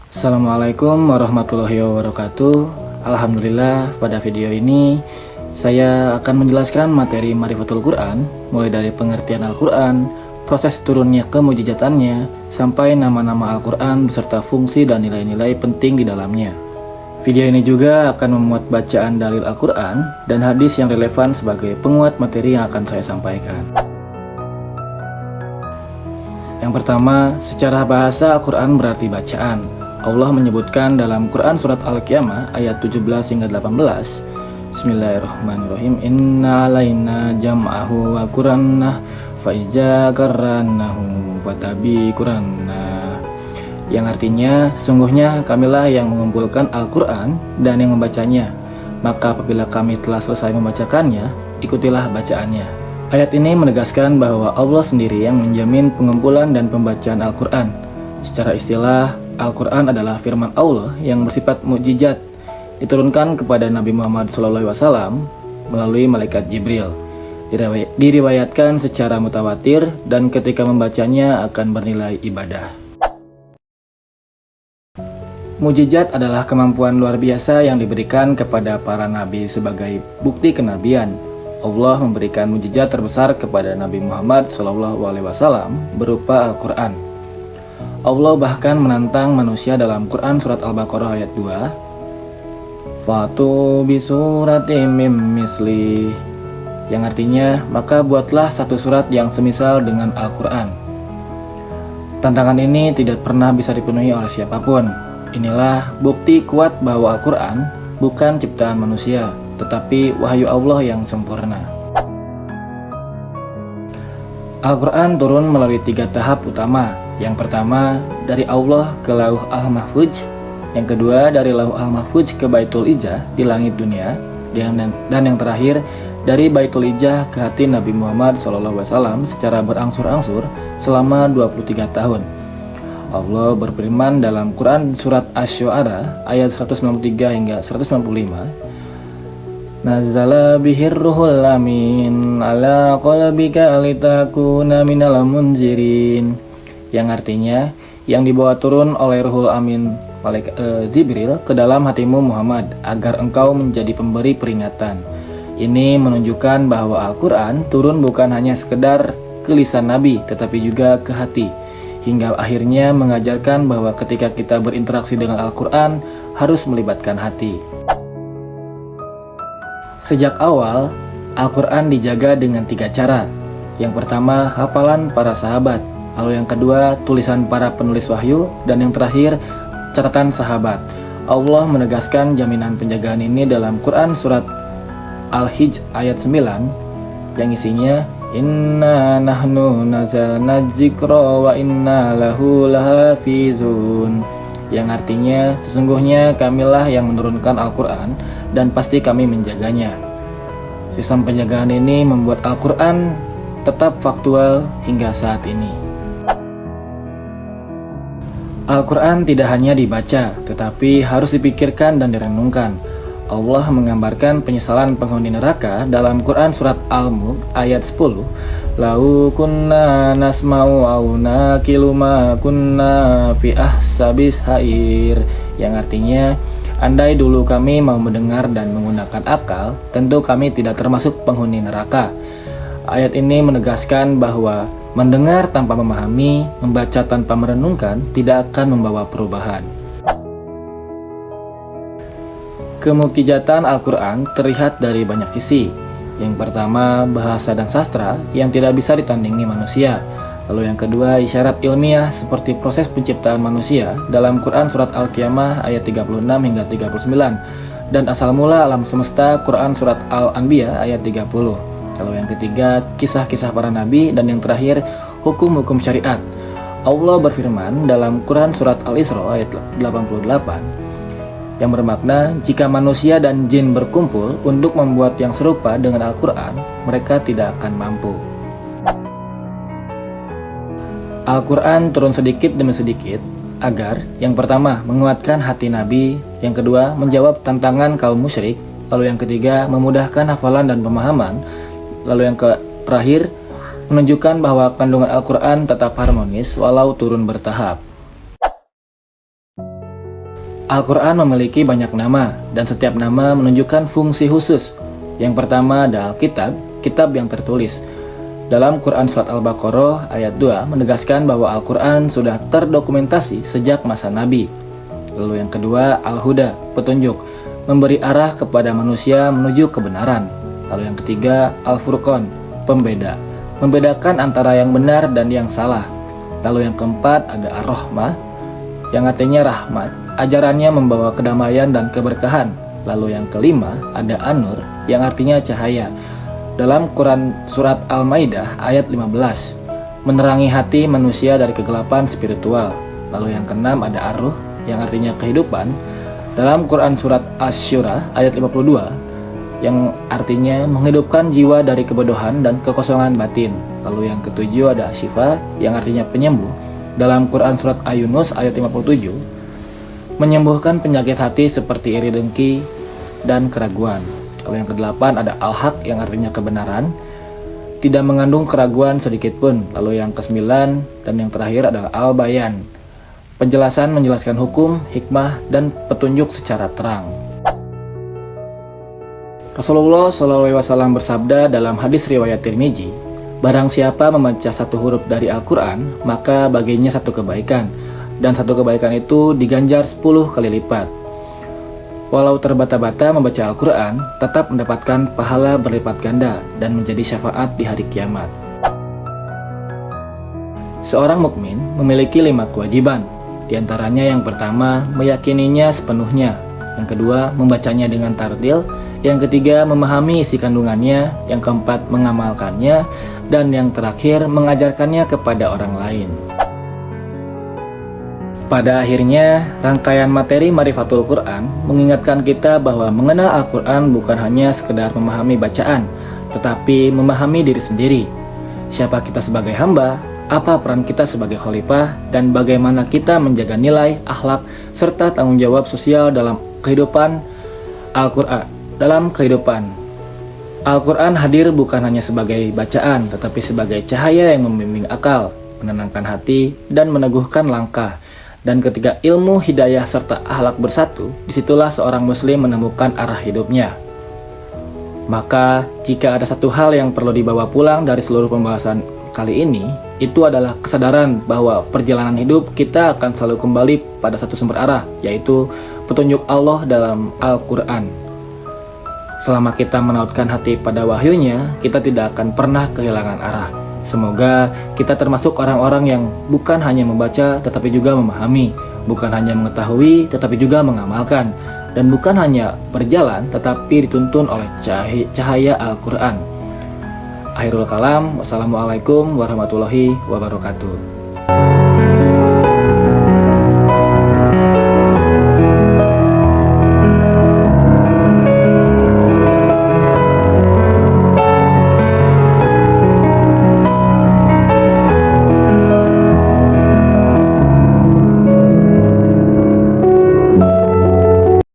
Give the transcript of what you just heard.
Assalamualaikum warahmatullahi wabarakatuh. Alhamdulillah, pada video ini saya akan menjelaskan materi Ma'rifatul Quran, mulai dari pengertian Al-Quran, proses turunnya kemujizatannya, sampai nama-nama Al-Quran beserta fungsi dan nilai-nilai penting di dalamnya. Video ini juga akan memuat bacaan dalil Al-Quran dan hadis yang relevan sebagai penguat materi yang akan saya sampaikan. Yang pertama, secara bahasa Al-Quran berarti bacaan. Allah menyebutkan dalam Quran Surat Al-Qiyamah ayat 17 hingga 18, Bismillahirrahmanirrahim, Inna alaina jam'ahu wa qur'anah fa'ija qarranahu fatabi qur'anah, yang artinya sesungguhnya kamilah yang mengumpulkan Al-Quran dan yang membacanya, maka apabila kami telah selesai membacakannya, ikutilah bacaannya. Ayat ini menegaskan bahwa Allah sendiri yang menjamin pengumpulan dan pembacaan Al-Quran. Secara istilah, Al-Quran adalah firman Allah yang bersifat mukjizat, diturunkan kepada Nabi Muhammad SAW melalui malaikat Jibril. Diriwayatkan secara mutawatir dan ketika membacanya akan bernilai ibadah. Mukjizat adalah kemampuan luar biasa yang diberikan kepada para nabi sebagai bukti kenabian. Allah memberikan mukjizat terbesar kepada Nabi Muhammad SAW berupa Al-Quran. Allah bahkan menantang manusia dalam Quran Surat Al-Baqarah ayat 2, Fatu bisuratim mim misli, yang artinya, maka buatlah satu surat yang semisal dengan Al-Quran. Tantangan ini tidak pernah bisa dipenuhi oleh siapapun. Inilah bukti kuat bahwa Al-Quran bukan ciptaan manusia, tetapi wahyu Allah yang sempurna. Al-Quran turun melalui 3 tahap utama. Yang pertama, dari Allah ke Lauh Al-Mahfuz. Yang kedua, dari Lauh Al-Mahfuz ke Baitul Izzah di langit dunia. Dan yang terakhir, dari Baitul Izzah ke hati Nabi Muhammad SAW secara berangsur-angsur selama 23 tahun. Allah berfirman dalam Quran Surat Asy-Syu'ara ayat 193 hingga 195, Nazzala bihir ruhul amin ala qalbika litakuna minal munzirin, yang artinya yang dibawa turun oleh Ruhul Amin Jibril ke dalam hatimu Muhammad agar engkau menjadi pemberi peringatan. Ini menunjukkan bahwa Al-Quran turun bukan hanya sekedar ke lisan Nabi tetapi juga ke hati, hingga akhirnya mengajarkan bahwa ketika kita berinteraksi dengan Al-Quran harus melibatkan hati. Sejak awal, Al-Quran dijaga dengan 3 cara. Yang pertama, hafalan para sahabat. Lalu yang kedua, tulisan para penulis wahyu. Dan yang terakhir, catatan sahabat. Allah menegaskan jaminan penjagaan ini dalam Quran Surat Al-Hijr ayat 9, yang isinya, Inna nahnu nazalna dzikra wa inna lahu lahafizun, yang artinya sesungguhnya kamilah yang menurunkan Al-Quran dan pasti kami menjaganya. Sistem penjagaan ini membuat Al-Quran tetap faktual hingga saat ini. Al-Quran tidak hanya dibaca, tetapi harus dipikirkan dan direnungkan. Allah menggambarkan penyesalan penghuni neraka dalam Quran Surat Al-Mulk ayat 10, Lau kunna nasma'u au naqilu ma kunna fi ahsabis hair, yang artinya, andai dulu kami mau mendengar dan menggunakan akal, tentu kami tidak termasuk penghuni neraka. Ayat ini menegaskan bahwa mendengar tanpa memahami, membaca tanpa merenungkan tidak akan membawa perubahan. Kemukjizatan Al-Quran terlihat dari banyak sisi. Yang pertama, bahasa dan sastra yang tidak bisa ditandingi manusia. Lalu yang kedua, isyarat ilmiah seperti proses penciptaan manusia dalam Quran Surat Al-Qiyamah ayat 36 hingga 39. Dan asal mula alam semesta Quran Surat Al-Anbiya ayat 30. Lalu yang ketiga, kisah-kisah para nabi. Dan yang terakhir, hukum-hukum syariat. Allah berfirman dalam Quran Surat Al-Isra ayat 88, yang bermakna, jika manusia dan jin berkumpul untuk membuat yang serupa dengan Al-Quran, mereka tidak akan mampu. Al-Quran turun sedikit demi sedikit agar, yang pertama, menguatkan hati Nabi, yang kedua, menjawab tantangan kaum musyrik, lalu yang ketiga, memudahkan hafalan dan pemahaman, lalu yang terakhir, menunjukkan bahwa kandungan Al-Quran tetap harmonis walau turun bertahap. Al-Quran memiliki banyak nama, dan setiap nama menunjukkan fungsi khusus. Yang pertama ada Alkitab, kitab yang tertulis. Dalam Quran Surat Al-Baqarah ayat 2 menegaskan bahwa Al-Quran sudah terdokumentasi sejak masa Nabi. Lalu yang kedua Al-Huda, petunjuk, memberi arah kepada manusia menuju kebenaran. Lalu yang ketiga Al-Furqan, pembeda, membedakan antara yang benar dan yang salah. Lalu yang keempat ada Ar-Rahmah, yang artinya rahmat, ajarannya membawa kedamaian dan keberkahan. Lalu yang kelima ada An-Nur, yang artinya cahaya. Dalam Quran Surat Al-Maidah ayat 15, menerangi hati manusia dari kegelapan spiritual. Lalu yang keenam ada Ar-Ruh, yang artinya kehidupan. Dalam Quran Surat Asy-Syura ayat 52, yang artinya menghidupkan jiwa dari kebodohan dan kekosongan batin. Lalu yang ketujuh ada Syifa, yang artinya penyembuh. Dalam Quran Surat Al-Yunus ayat 57, menyembuhkan penyakit hati seperti iri dengki dan keraguan. Lalu yang kedelapan ada Al-Haq, yang artinya kebenaran, tidak mengandung keraguan sedikit pun. Lalu yang kesembilan dan yang terakhir adalah Al-Bayan, penjelasan menjelaskan hukum, hikmah, dan petunjuk secara terang. Rasulullah SAW bersabda dalam hadis riwayat Tirmizi, barang siapa membaca satu huruf dari Al-Quran, maka baginya satu kebaikan, dan satu kebaikan itu diganjar 10 kali lipat. Walau terbata-bata membaca Al-Quran, tetap mendapatkan pahala berlipat ganda dan menjadi syafaat di hari kiamat. Seorang mukmin memiliki 5 kewajiban. Di antaranya yang pertama, meyakininya sepenuhnya. Yang kedua, membacanya dengan tartil. Yang ketiga, memahami isi kandungannya. Yang keempat, mengamalkannya. Dan yang terakhir, mengajarkannya kepada orang lain. Pada akhirnya, rangkaian materi Marifatul Quran mengingatkan kita bahwa mengenal Al-Quran bukan hanya sekedar memahami bacaan, tetapi memahami diri sendiri. Siapa kita sebagai hamba, apa peran kita sebagai khalifah, dan bagaimana kita menjaga nilai, akhlak, serta tanggung jawab sosial dalam kehidupan Al-Quran. Al-Quran hadir bukan hanya sebagai bacaan, tetapi sebagai cahaya yang membimbing akal, menenangkan hati, dan meneguhkan langkah. Dan ketika ilmu, hidayah, serta akhlak bersatu, disitulah seorang muslim menemukan arah hidupnya. Maka, jika ada satu hal yang perlu dibawa pulang dari seluruh pembahasan kali ini, itu adalah kesadaran bahwa perjalanan hidup kita akan selalu kembali pada satu sumber arah, yaitu petunjuk Allah dalam Al-Quran. Selama kita menautkan hati pada wahyunya, kita tidak akan pernah kehilangan arah. Semoga kita termasuk orang-orang yang bukan hanya membaca tetapi juga memahami, bukan hanya mengetahui tetapi juga mengamalkan, dan bukan hanya berjalan tetapi dituntun oleh cahaya Al-Quran. Akhirul kalam, wassalamualaikum warahmatullahi wabarakatuh.